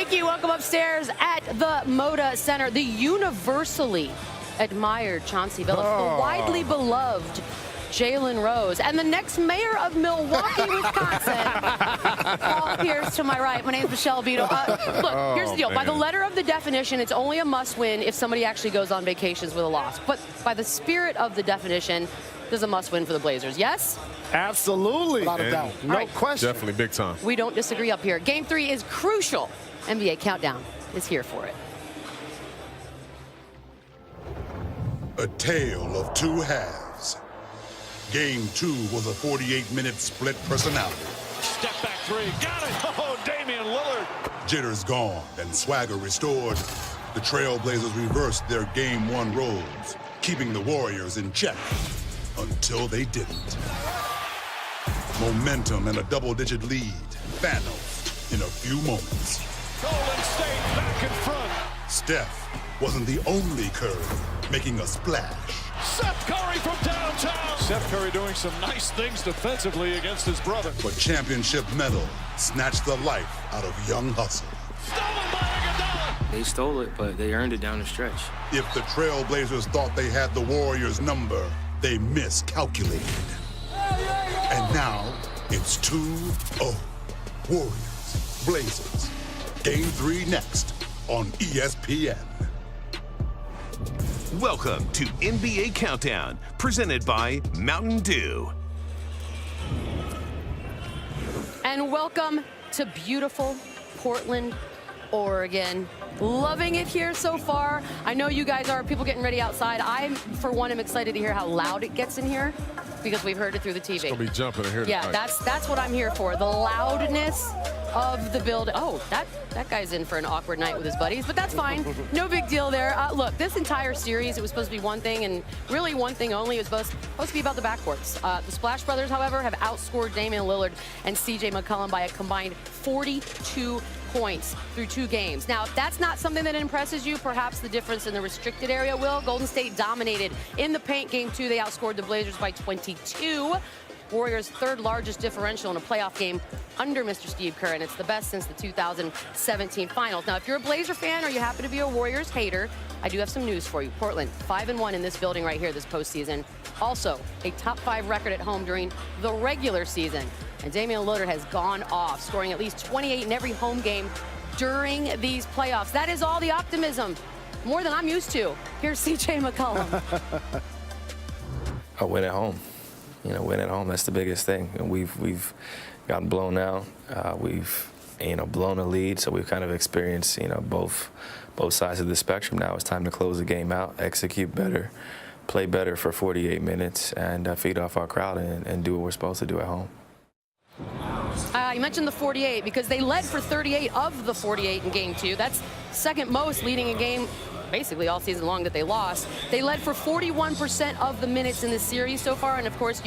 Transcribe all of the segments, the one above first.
Thank you. Welcome upstairs at the Moda Center. The universally admired Chauncey Billups, the widely beloved Jalen Rose, and the next mayor of Milwaukee, Wisconsin, Paul Pierce to my right. My name is Michelle Vito. Look, here's the deal. By the letter of the definition, it's only a must-win if somebody actually goes on vacations with a loss. But by the spirit of the definition, there's a must-win for the Blazers. Yes? Absolutely. Without a doubt. No question. Definitely big time. We don't disagree up here. Game 3 is crucial. NBA Countdown is here for it. A tale of two halves. Game 2 was a 48-minute split personality. Step back three, got it! Oh, Damian Lillard! Jitters gone and swagger restored. The Trailblazers reversed their Game 1 roles, keeping the Warriors in check until they didn't. Momentum and a double-digit lead vanished in a few moments. Golden State back in front. Steph wasn't the only Curry making a splash. Seth Curry from downtown. Seth Curry doing some nice things defensively against his brother. But championship medal snatched the life out of young hustle. Stolen by Iguodala. They stole it, but they earned it down the stretch. If the Trailblazers thought they had the Warriors' number, they miscalculated. And now it's 2-0. Warriors, Blazers. Game 3 next on ESPN. Welcome to NBA Countdown, presented by Mountain Dew. And welcome to beautiful Portland, Oregon. Loving it here so far. I know you guys are, people getting ready outside. I, for one, am excited to hear how loud it gets in here because we've heard it through the TV. It's going to be jumping in here Yeah, tonight. that's what I'm here for. The loudness of the build. Oh, that guy's in for an awkward night with his buddies, but that's fine. No big deal there. Look, this entire series, it was supposed to be one thing, and really one thing only. It was supposed to be about the backcourts. The Splash Brothers, however, have outscored Damian Lillard and C.J. McCollum by a combined 42 points through 2 games. Now, if that's not something that impresses you, perhaps the difference in the restricted area will. Golden State dominated in the paint. Game 2, they outscored the Blazers by 22. Warriors' 3rd largest differential in a playoff game under Mr. Steve Kerr, and it's the best since the 2017 finals. Now, if you're a Blazer fan or you happen to be a Warriors hater, I do have some news for you. Portland, 5-1 in this building right here this postseason. Also, a top 5 record at home during the regular season. And Damian Lillard has gone off, scoring at least 28 in every home game during these playoffs. That is all the optimism, more than I'm used to. Here's C.J. McCollum. A win at home. You know, win at home, that's the biggest thing. And we've gotten blown out. We've, blown a lead, so we've kind of experienced, both sides of the spectrum. Now it's time to close the game out, execute better, play better for 48 minutes, and feed off our crowd and do what we're supposed to do at home. You mentioned the 48 because they led for 38 of the 48 in Game 2. That's second most leading a game basically all season long that they lost. They led for 41% of the minutes in this series so far, and of course,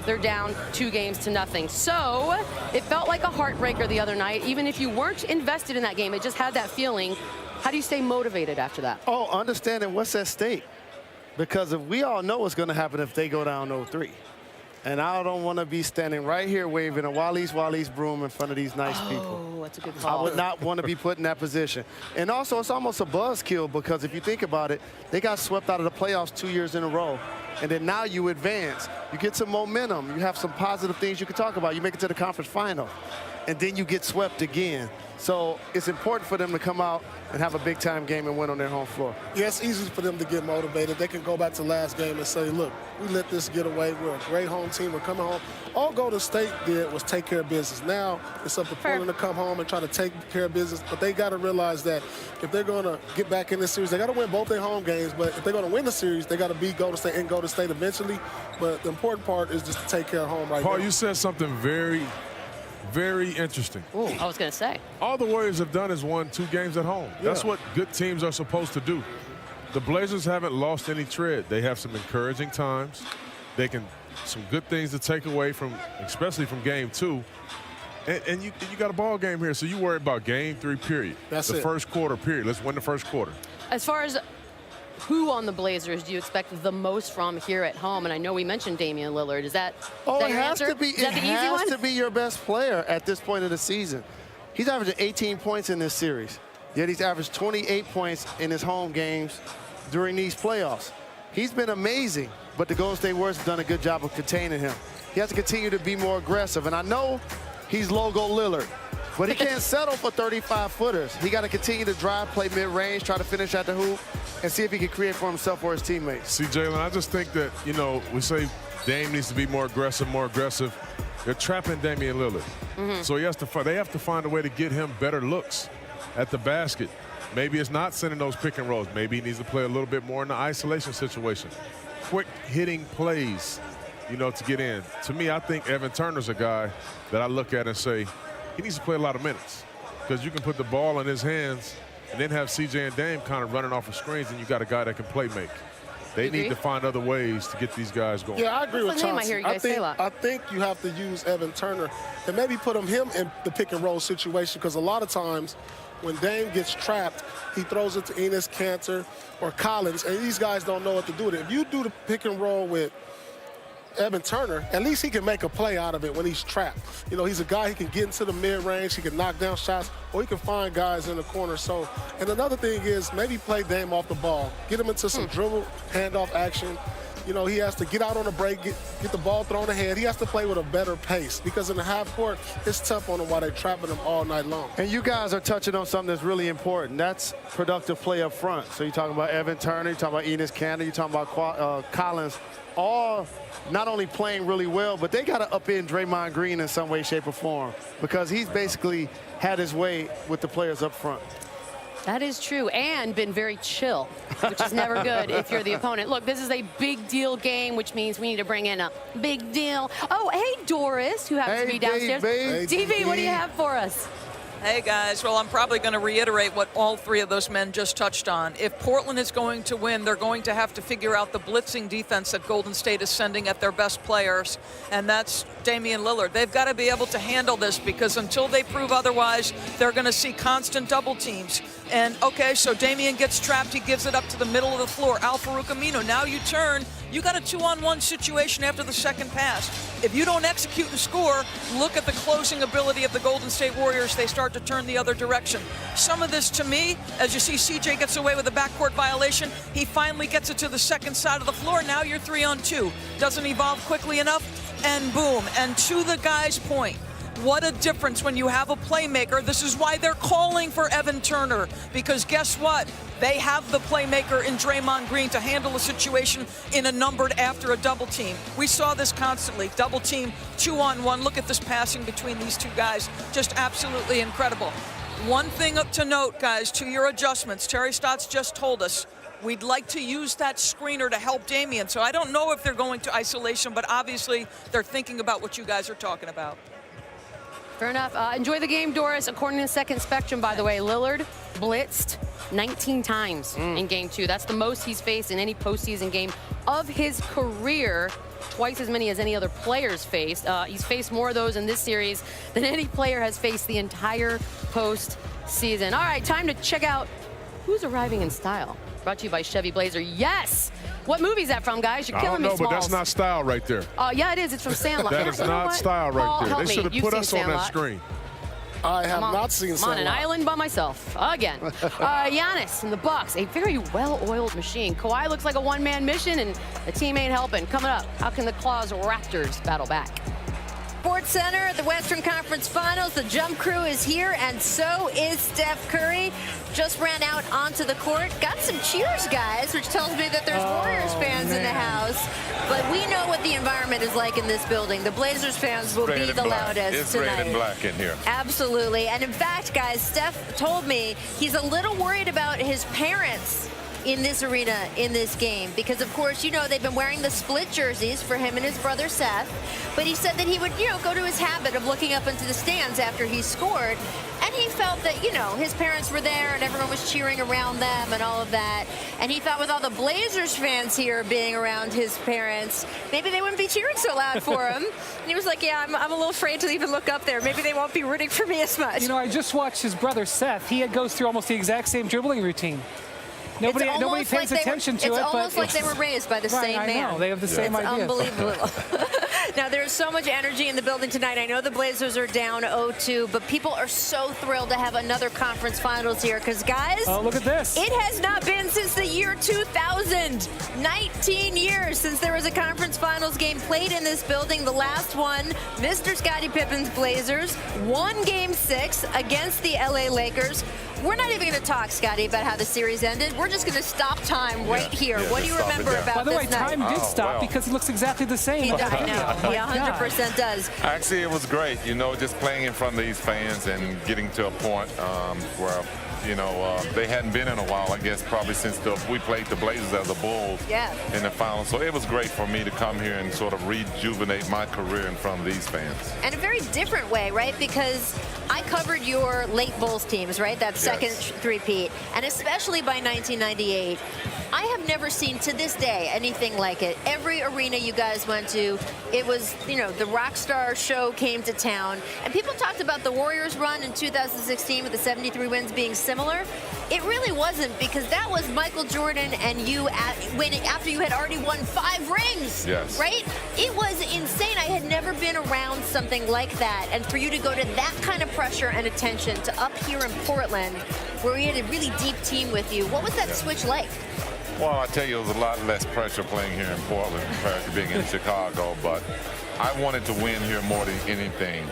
they're down 2 games to nothing. So it felt like a heartbreaker the other night. Even if you weren't invested in that game, it just had that feeling. How do you stay motivated after that? Oh, understanding what's at stake. Because if we all know what's going to happen if they go down 0-3. And I don't want to be standing right here waving a Wally's broom in front of these nice people. Oh, that's a good call. I would not want to be put in that position. And also, it's almost a buzzkill because if you think about it, they got swept out of the playoffs 2 years in a row. And then now you advance. You get some momentum. You have some positive things you can talk about. You make it to the conference final. And then you get swept again. So it's important for them to come out and have a big-time game and win on their home floor. Yeah, it's easy for them to get motivated. They can go back to last game and say, look, we let this get away. We're a great home team. We're coming home. All Golden State did was take care of business. Now it's up to Portland to come home and try to take care of business. But they got to realize that if they're going to get back in this series, they got to win both their home games. But if they're going to win the series, they got to beat Golden State and Golden State eventually. But the important part is just to take care of home right now. Paul, you said something very interesting. Ooh, I was going to say. All the Warriors have done is won 2 games at home. Yeah. That's what good teams are supposed to do. The Blazers haven't lost any tread. They have some encouraging times. They can some good things to take away from, especially from Game 2. And you got a ball game here, so you worry about Game 3, period. That's the it. first quarter, period. Let's win the first quarter. As far as who on the Blazers do you expect the most from here at home? And I know we mentioned Damian Lillard. Is that, Oh, is that it your has answer? to be. Is that It the easy has one? to be your best player at this point of the season. He's averaging 18 points in this series, yet he's averaged 28 points in his home games during these playoffs. He's been amazing, but the Golden State Warriors have done a good job of containing him. He has to continue to be more aggressive, and I know he's logo Lillard, but he can't settle for 35-footers. He got to continue to drive, play mid-range, try to finish at the hoop, and see if he can create for himself or his teammates. See, Jalen, I just think that, you know, we say Dame needs to be more aggressive, more aggressive. They're trapping Damian Lillard. So they have to find a way to get him better looks at the basket. Maybe it's not sending those pick and rolls. Maybe he needs to play a little bit more in the isolation situation. Quick hitting plays, you know, to get in. To me, I think Evan Turner's a guy that I look at and say, he needs to play a lot of minutes, because you can put the ball in his hands and then have CJ and Dame kind of running off of screens, and you got a guy that can play make. They need to find other ways to get these guys going. Yeah, I agree with Chauncey. I hear you guys say a lot. I think you have to use Evan Turner and maybe put him in the pick and roll situation, because a lot of times when Dame gets trapped, he throws it to Enes Kanter or Collins, and these guys don't know what to do with it. If you do the pick and roll with Evan Turner, at least he can make a play out of it when he's trapped. You know, he's a guy, he can get into the mid-range, he can knock down shots, or he can find guys in the corner. So, and another thing is maybe play Dame off the ball. Get him into some dribble, handoff action. You know, he has to get out on the break, get the ball thrown ahead. He has to play with a better pace, because in the half court, it's tough on him while they're trapping him all night long. And you guys are touching on something that's really important. That's productive play up front. So you're talking about Evan Turner, you're talking about Enes Kanter, you're talking about Collins, all not only playing really well, but they got to upend Draymond Green in some way, shape, or form, because he's basically had his way with the players up front. That is true, and been very chill, which is never good if you're the opponent. Look, this is a big deal game, which means we need to bring in a big deal. Oh, hey, Doris, who happens to be downstairs. Hey, TV, what do you have for us? Hey, guys. Well, I'm probably going to reiterate what all three of those men just touched on. If Portland is going to win, they're going to have to figure out the blitzing defense that Golden State is sending at their best players, and that's Damian Lillard. They've got to be able to handle this, because until they prove otherwise, they're going to see constant double teams. And, okay, so Damian gets trapped. He gives it up to the middle of the floor. Al-Farouq Aminu, now you turn. You got a 2-on-1 situation after the second pass. If you don't execute and score, look at the closing ability of the Golden State Warriors. They start to turn the other direction. Some of this, to me, as you see CJ gets away with a backcourt violation, he finally gets it to the second side of the floor. Now you're 3-on-2. Doesn't evolve quickly enough, and boom. And to the guy's point, what a difference when you have a playmaker. This is why they're calling for Evan Turner, because guess what? They have the playmaker in Draymond Green to handle a situation in a numbered after a double team. We saw this constantly. Double team, 2-on-1. Look at this passing between these two guys. Just absolutely incredible. One thing up to note, guys, to your adjustments. Terry Stotts just told us we'd like to use that screener to help Damian. So I don't know if they're going to isolation, but obviously they're thinking about what you guys are talking about. Fair enough. Enjoy the game, Doris. According to Second Spectrum, by the way, Lillard blitzed 19 times in Game 2. That's the most he's faced in any postseason game of his career. Twice as many as any other player's faced. He's faced more of those in this series than any player has faced the entire postseason. All right, time to check out who's arriving in style. Brought to you by Chevy Blazer. Yes! What movie's that from, guys? You're killing me, Smalls. I don't know, but that's not style right there. Yeah, it is. It's from Sandlot. That is not style right there. They should have put us on that screen. I have not seen Sandlot. I'm on an island by myself again. Giannis in the Bucks, a very well-oiled machine. Kawhi looks like a one-man mission, and the team ain't helping. Coming up, how can the Claws Raptors battle back? Sports Center at the Western Conference Finals. The jump crew is here, and so is Steph Curry. Just ran out onto the court. Got some cheers, guys, which tells me that there's Warriors fans in the house. But we know what the environment is like in this building. The Blazers fans will be the loudest tonight. It's red and black in here. Absolutely. And in fact, guys, Steph told me he's a little worried about his parents in this arena, in this game, because of course, you know, they've been wearing the split jerseys for him and his brother Seth, but he said that he would, you know, go to his habit of looking up into the stands after he scored, and he felt that, you know, his parents were there and everyone was cheering around them and all of that, and he thought with all the Blazers fans here being around his parents, maybe they wouldn't be cheering so loud for him. And he was like, yeah, I'm a little afraid to even look up there. Maybe they won't be rooting for me as much. You know, I just watched his brother Seth. He goes through almost the exact same dribbling routine. Nobody pays attention to it. It's almost like they were raised by the same man. I know. They have the same idea. It's unbelievable. Now, there's so much energy in the building tonight. I know the Blazers are down 0-2, but people are so thrilled to have another conference finals here because, guys, oh, look at this. It has not been since the year 2000. 19 years since there was a conference finals game played in this building. The last one, Mr. Scottie Pippen's Blazers won Game 6 against the LA Lakers. We're not even going to talk, Scottie, about how the series ended. We're just going to stop time right here. What do you remember about this night? By the way, time did stop because he looks exactly the same. I know. He 100% does. Actually, it was great, you know, just playing in front of these fans and getting to a point where, you know, they hadn't been in a while, I guess, probably since we played the Blazers as the Bulls in the finals. So it was great for me to come here and sort of rejuvenate my career in front of these fans. And a very different way, right? Because I covered your late Bulls teams, right? That second three-peat. And especially by 1998, I have never seen to this day anything like it. Every arena you guys went to, it was, you know, the rock star show came to town. And people talked about the Warriors run in 2016 with the 73 wins being similar. It really wasn't, because that was Michael Jordan and you after you had already won 5 rings. Yes. Right? It was insane. I had never been around something like that. And for you to go to that kind of pressure and attention to up here in Portland, where we had a really deep team with you, what was that switch like? Well, I tell you, it was a lot less pressure playing here in Portland compared to being in Chicago, but I wanted to win here more than anything.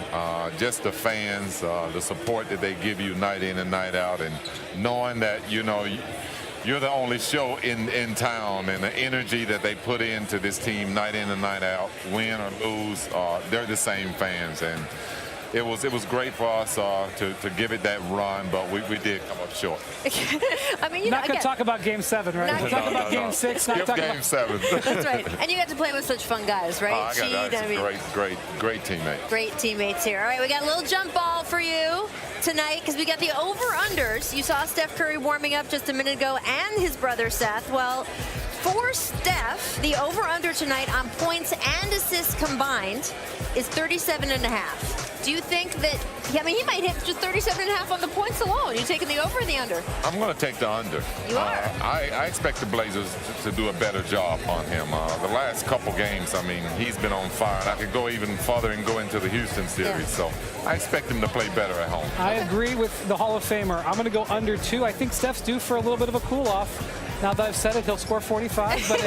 Just the fans, the support that they give you night in and night out, and knowing that, you know, you're the only show in town, and the energy that they put into this team night in and night out, win or lose, they're the same fans. And it was great for us to give it that run, but we did come up short. I mean, you not going to talk about Game 7, right? We'll talk about Game 6. Skip Game 7. That's right. And you got to play with such fun guys, right? Great teammates. Great teammates here. All right, we got a little jump ball for you tonight because we got the over-unders. You saw Steph Curry warming up just a minute ago and his brother Seth. Well, for Steph, the over-under tonight on points and assists combined is 37.5. Do you think that, I mean, he might hit just 37.5 on the points alone? You taking the over or the under? I'm going to take the under. You are? I expect the Blazers to do a better job on him. The last couple games, I mean, he's been on fire. And I could go even farther and go into the Houston series. So I expect him to play better at home. I agree with the Hall of Famer. I'm going to go under 2. I think Steph's due for a little bit of a cool-off. Now that I've said it, he'll score 45, but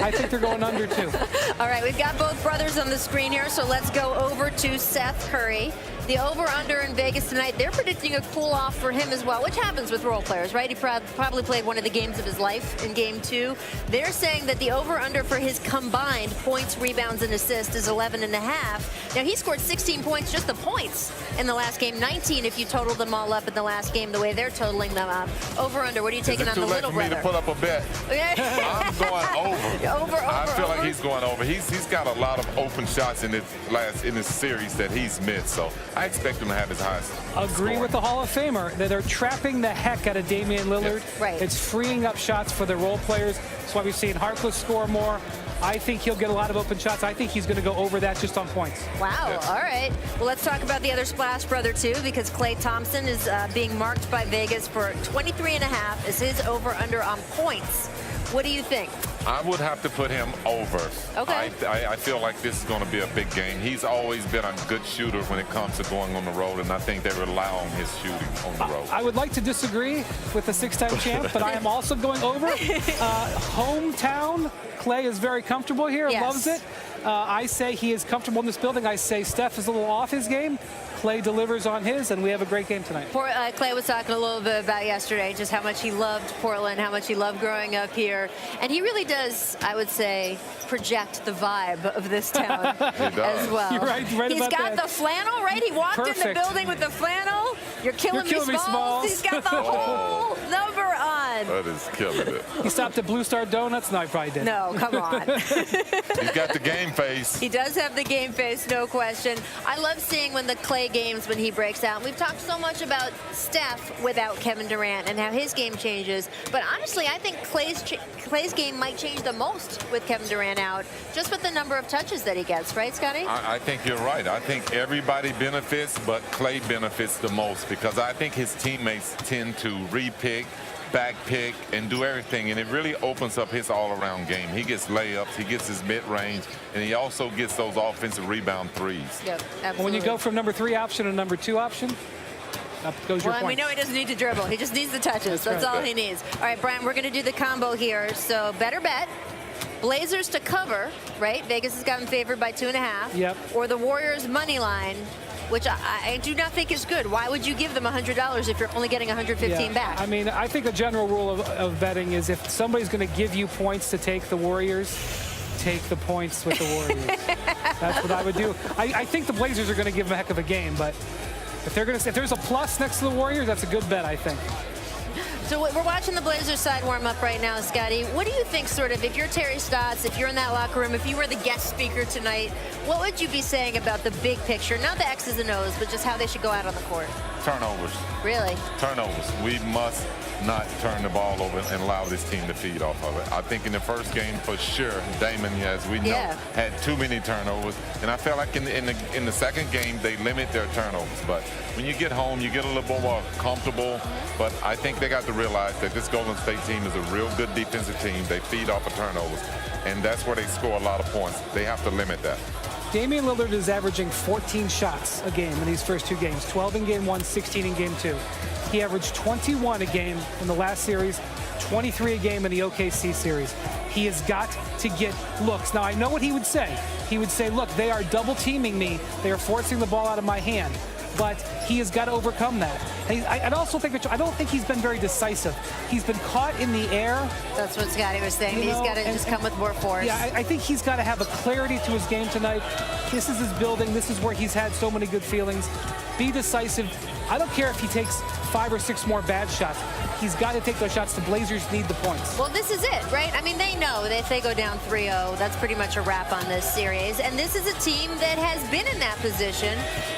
I think they're going under 2. All right, we've got both brothers on the screen here, so let's go over to Seth Curry. The over-under in Vegas tonight, they're predicting a cool-off for him as well, which happens with role players, right? He probably played one of the games of his life in Game 2. They're saying that the over-under for his combined points, rebounds, and assists is 11.5. Now, he scored 16 points, just the points, in the last game. 19 if you totaled them all up in the last game, the way they're totaling them up. Over-under, what are you taking on the little brother? Is it too late for me to put up a bet? I'm going over. I feel like he's going over. He's got a lot of open shots in this series that he's missed, so I expect him to have his highest Agree with the Hall of Famer that they're trapping the heck out of Damian Lillard. Yes. Right. It's freeing up shots for the role players. That's why we've seen Harkless score more. I think he'll get a lot of open shots. I think he's going to go over that just on points. Wow. Yes. All right. Well, let's talk about the other Splash brother, too, because Klay Thompson is being marked by Vegas for 23.5 as his over-under on points. What do you think? I would have to put him over. Okay. I feel like this is going to be a big game. He's always been a good shooter when it comes to going on the road, and I think they rely on his shooting on the road. I would like to disagree with the 6-time champ, but I am also going over. Hometown, Klay is very comfortable here, loves it. I say he is comfortable in this building. I say Steph is a little off his game. Klay delivers on his, and we have a great game tonight. Klay was talking a little bit about yesterday, just how much he loved Portland, how much he loved growing up here. And he really does, I would say, project the vibe of this town as well. You're right He's got the flannel, right? He walked in the building with the flannel. You're killing me, Smalls. He's got the whole number on. That is killing it. He stopped at Blue Star Donuts? No, he probably didn't. No, come on. He's got the game face. He does have the game face, no question. I love seeing when the Klay games, when he breaks out. We've talked so much about Steph without Kevin Durant and how his game changes. But honestly, I think Klay's game might change the most with Kevin Durant out, just with the number of touches that he gets, right, Scottie? I think you're right. I think everybody benefits, but Klay benefits the most because I think his teammates tend to re-pick back pick and do everything, and it really opens up his all-around game. He gets layups, he gets his mid-range, and he also gets those offensive rebound threes. Yep, absolutely. When you go from number 3 option to number 2 option, up goes your well, point. we know he doesn't need to dribble. He just needs the touches. That's all he needs. All right, Brian, we're going to do the combo here. So better bet. Blazers to cover, right? Vegas has gotten favored by 2.5. Yep. Or the Warriors money line, which I do not think is good. Why would you give them $100 if you're only getting 115 back? I mean, I think the general rule of betting is if somebody's going to give you points to take the Warriors, take the points with the Warriors. That's what I would do. I think the Blazers are going to give them a heck of a game, but if there's a plus next to the Warriors, that's a good bet, I think. So we're watching the Blazers side warm up right now, Scotty. What do you think, sort of, if you're Terry Stotts, if you're in that locker room, if you were the guest speaker tonight, what would you be saying about the big picture? Not the X's and O's, but just how they should go out on the court. Turnovers. Really? Turnovers. We must not turn the ball over and allow this team to feed off of it. I think in the first game, for sure, Damon, as we know, had too many turnovers. And I felt like in the second game, they limit their turnovers. But when you get home, you get a little bit more comfortable. But I think they got to realize that this Golden State team is a real good defensive team. They feed off of turnovers. And that's where they score a lot of points. They have to limit that. Damian Lillard is averaging 14 shots a game in these first 2 games, 12 in game 1, 16 in game 2. He averaged 21 a game in the last series, 23 a game in the OKC series. He has got to get looks. Now, I know what he would say. He would say, look, they are double teaming me. They are forcing the ball out of my hand. But he has got to overcome that. And I also think, I don't think he's been very decisive. He's been caught in the air. That's what Scotty was saying. He's got to just come with more force. Yeah, I think he's got to have a clarity to his game tonight. This is his building. This is where he's had so many good feelings. Be decisive. I don't care if he takes 5 or 6 more bad shots. He's got to take those shots. The Blazers need the points. Well, this is it, right? I mean, they know that if they go down 3-0, that's pretty much a wrap on this series. And this is a team that has been in that position.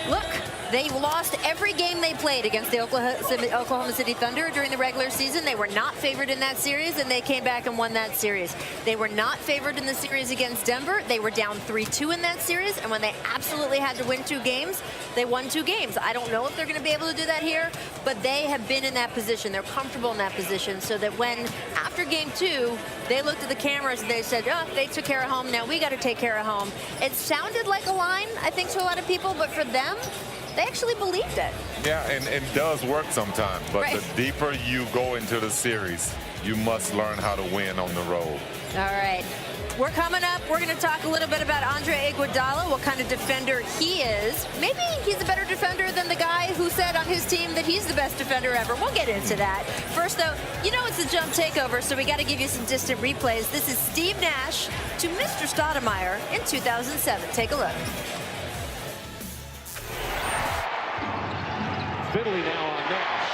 Look, they lost every game they played against the Oklahoma City Thunder during the regular season. They were not favored in that series, and they came back and won that series. They were not favored in the series against Denver. They were down 3-2 in that series, and when they absolutely had to win 2 games, they won 2 games. I don't know if they're going to be able to do that here, but they have been in that position. They're comfortable in that position, so that when, after game 2, they looked at the cameras and they said, oh, they took care of home, now we got to take care of home. It sounded like a line, I think, to a lot of people, but for them, they actually believed it. Yeah, and it does work sometimes, but the deeper you go into the series, you must learn how to win on the road. All right. We're coming up. We're going to talk a little bit about Andre Iguodala, what kind of defender he is. Maybe he's a better defender than the guy who said on his team that he's the best defender ever. We'll get into that. First, though, you know it's a jump takeover, so we got to give you some distant replays. This is Steve Nash to Mr. Stoudemire in 2007. Take a look. Finley now on Nash.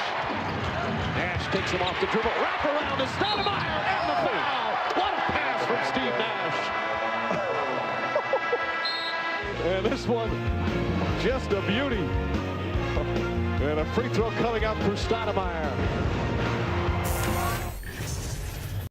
Nash takes him off the dribble. Wrap around to Stoudemire and the foul. What a pass from Steve Nash. And this one, just a beauty. And a free throw coming up for Stoudemire.